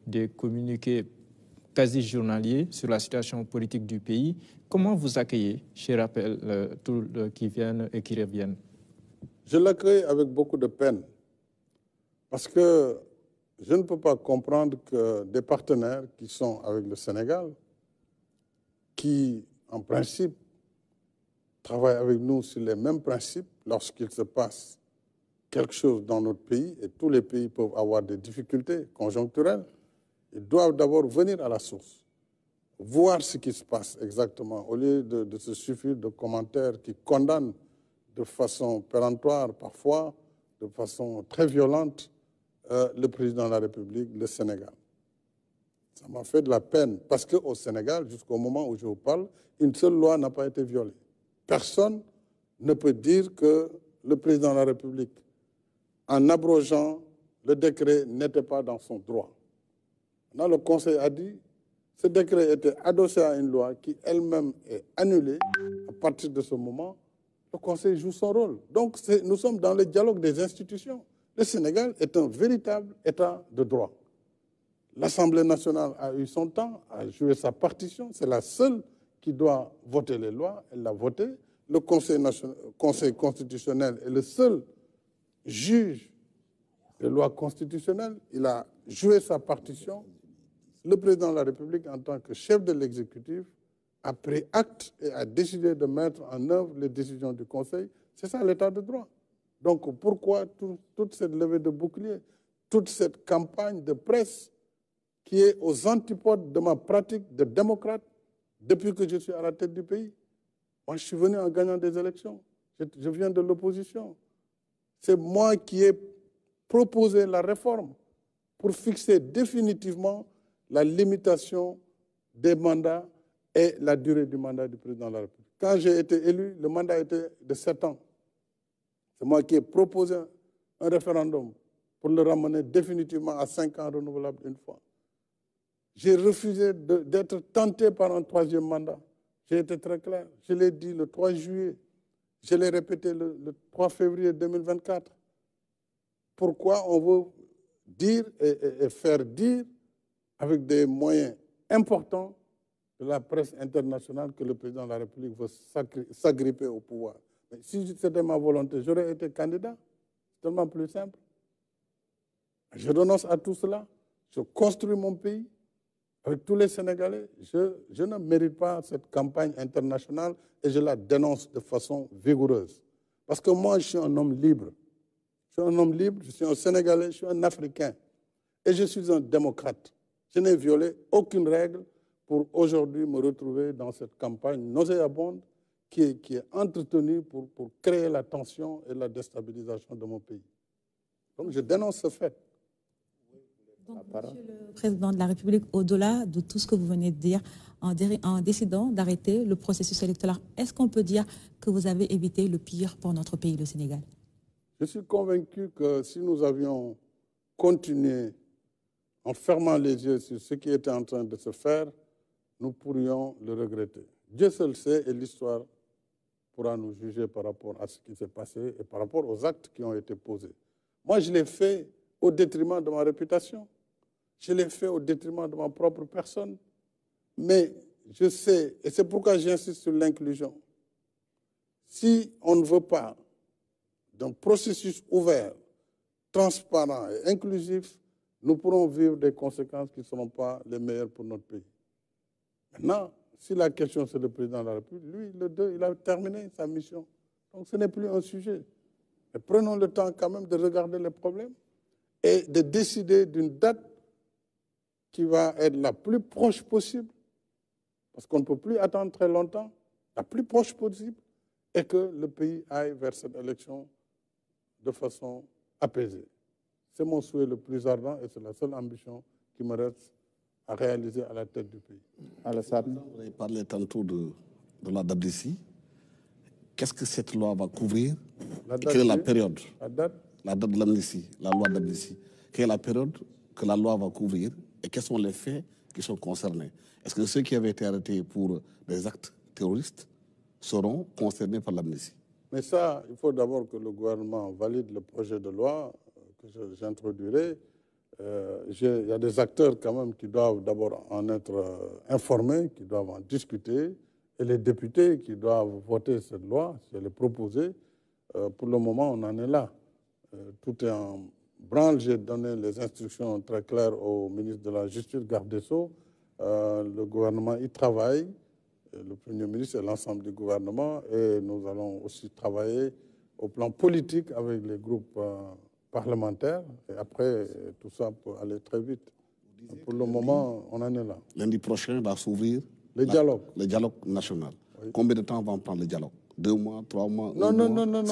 des communiqués quasi journaliers sur la situation politique du pays. Comment vous accueillez, je rappelle, tous qui viennent et qui reviennent? Je l'accueille avec beaucoup de peine parce que je ne peux pas comprendre que des partenaires qui sont avec le Sénégal, qui en principe travaillent avec nous sur les mêmes principes, lorsqu'il se passe quelque chose dans notre pays, et tous les pays peuvent avoir des difficultés conjoncturelles, ils doivent d'abord venir à la source, voir ce qui se passe exactement, au lieu de se suffire de commentaires qui condamnent de façon péremptoire, parfois de façon très violente, le président de la République, le Sénégal. Ça m'a fait de la peine, parce qu'au Sénégal, jusqu'au moment où je vous parle, une seule loi n'a pas été violée. Personne ne peut dire que le président de la République, en abrogeant le décret, n'était pas dans son droit. Là, le Conseil a dit que ce décret était adossé à une loi qui elle-même est annulée. À partir de ce moment, le Conseil joue son rôle. Donc, nous sommes dans le dialogue des institutions. Le Sénégal est un véritable État de droit. L'Assemblée nationale a eu son temps, a joué sa partition. C'est la seule qui doit voter les lois. Elle l'a voté. Le Conseil constitutionnel est le seul juge des lois constitutionnelles. Il a joué sa partition. Le président de la République, en tant que chef de l'exécutif, a pris acte et a décidé de mettre en œuvre les décisions du Conseil. C'est ça l'état de droit. Donc pourquoi toute cette levée de bouclier, toute cette campagne de presse qui est aux antipodes de ma pratique de démocrate depuis que je suis à la tête du pays? Moi, je suis venu en gagnant des élections. Je viens de l'opposition. C'est moi qui ai proposé la réforme pour fixer définitivement la limitation des mandats et la durée du mandat du président de la République. Quand j'ai été élu, le mandat était de 7 ans. C'est moi qui ai proposé un référendum pour le ramener définitivement à 5 ans renouvelable une fois. J'ai refusé d'être tenté par un 3e mandat. J'ai été très clair. Je l'ai dit le 3 juillet. Je l'ai répété le 3 février 2024. Pourquoi on veut dire et faire dire avec des moyens importants de la presse internationale que le président de la République veut s'agripper au pouvoir? Mais si c'était ma volonté, j'aurais été candidat. C'est tellement plus simple. Je renonce à tout cela. Je construis mon pays avec tous les Sénégalais. Je ne mérite pas cette campagne internationale et je la dénonce de façon vigoureuse. Parce que moi, je suis un homme libre. Je suis un homme libre, je suis un Sénégalais, je suis un Africain. Et je suis un démocrate. Je n'ai violé aucune règle pour aujourd'hui me retrouver dans cette campagne nauséabonde qui est entretenue pour créer la tension et la déstabilisation de mon pays. Donc je dénonce ce fait. Donc, Monsieur le Président de la République, au-delà de tout ce que vous venez de dire, en décidant d'arrêter le processus électoral, est-ce qu'on peut dire que vous avez évité le pire pour notre pays, le Sénégal? Je suis convaincu que si nous avions continué en fermant les yeux sur ce qui était en train de se faire, nous pourrions le regretter. Dieu seul sait et l'histoire pourra nous juger par rapport à ce qui s'est passé et par rapport aux actes qui ont été posés. Moi, je l'ai fait au détriment de ma réputation. Je l'ai fait au détriment de ma propre personne. Mais je sais, et c'est pourquoi j'insiste sur l'inclusion. Si on ne veut pas d'un processus ouvert, transparent et inclusif, nous pourrons vivre des conséquences qui ne seront pas les meilleures pour notre pays. Maintenant, si la question c'est le président de la République, lui, le 2, il a terminé sa mission. Donc ce n'est plus un sujet. Mais prenons le temps quand même de regarder les problèmes et de décider d'une date qui va être la plus proche possible, parce qu'on ne peut plus attendre très longtemps, la plus proche possible, et que le pays aille vers cette élection de façon apaisée. C'est mon souhait le plus ardent et c'est la seule ambition qui me reste à réaliser à la tête du pays. Alassane, vous avez parlé tantôt de la date d'ici. Qu'est-ce que cette loi va couvrir? Quelle est la période? La date de l'amnistie, la loi d'amnistie. Quelle est la période que la loi va couvrir et quels sont les faits qui sont concernés? Est-ce que ceux qui avaient été arrêtés pour des actes terroristes seront concernés par l'amnistie? Mais ça, il faut d'abord que le gouvernement valide le projet de loi que j'introduirai. Il y a des acteurs quand même qui doivent d'abord en être informés, qui doivent en discuter, et les députés qui doivent voter cette loi, si elle est proposée. Pour le moment, on en est là. Tout est en branle. J'ai donné les instructions très claires au ministre de la Justice, garde des Sceaux. Le gouvernement y travaille, le Premier ministre et l'ensemble du gouvernement, et nous allons aussi travailler au plan politique avec les groupes parlementaires, et après, tout ça peut aller très vite. Pour le moment, on en est là. Lundi prochain va s'ouvrir le dialogue national. Oui. Combien de temps va en prendre le dialogue? 2 mois, 3 mois, non, non, mois, non.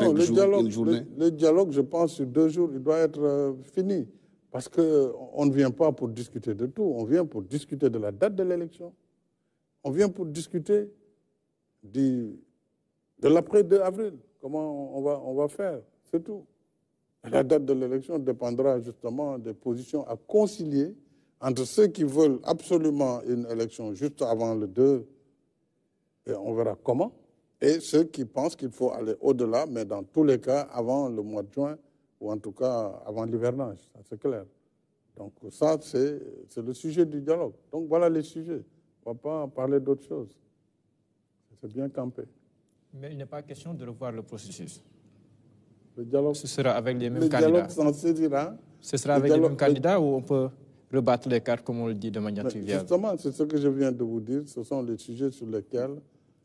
Une journée? Le dialogue, je pense, sur 2 jours, il doit être fini. Parce qu'on ne vient pas pour discuter de tout, on vient pour discuter de la date de l'élection. On vient pour discuter de l'après 2 avril. Comment on va faire, c'est tout. La date de l'élection dépendra justement des positions à concilier entre ceux qui veulent absolument une élection juste avant le 2, et on verra comment, et ceux qui pensent qu'il faut aller au-delà, mais dans tous les cas avant le mois de juin, ou en tout cas avant l'hivernage, ça c'est clair. Donc ça, c'est le sujet du dialogue. Donc voilà les sujets. On ne va pas parler d'autre chose. C'est bien campé. Mais il n'est pas question de revoir le processus. Le dialogue, ce sera avec les mêmes candidats. Le dialogue s'en saisira. Ce sera avec les mêmes candidats ou on peut rebattre les cartes, comme on le dit de manière triviale? Justement, c'est ce que je viens de vous dire. Ce sont les sujets sur lesquels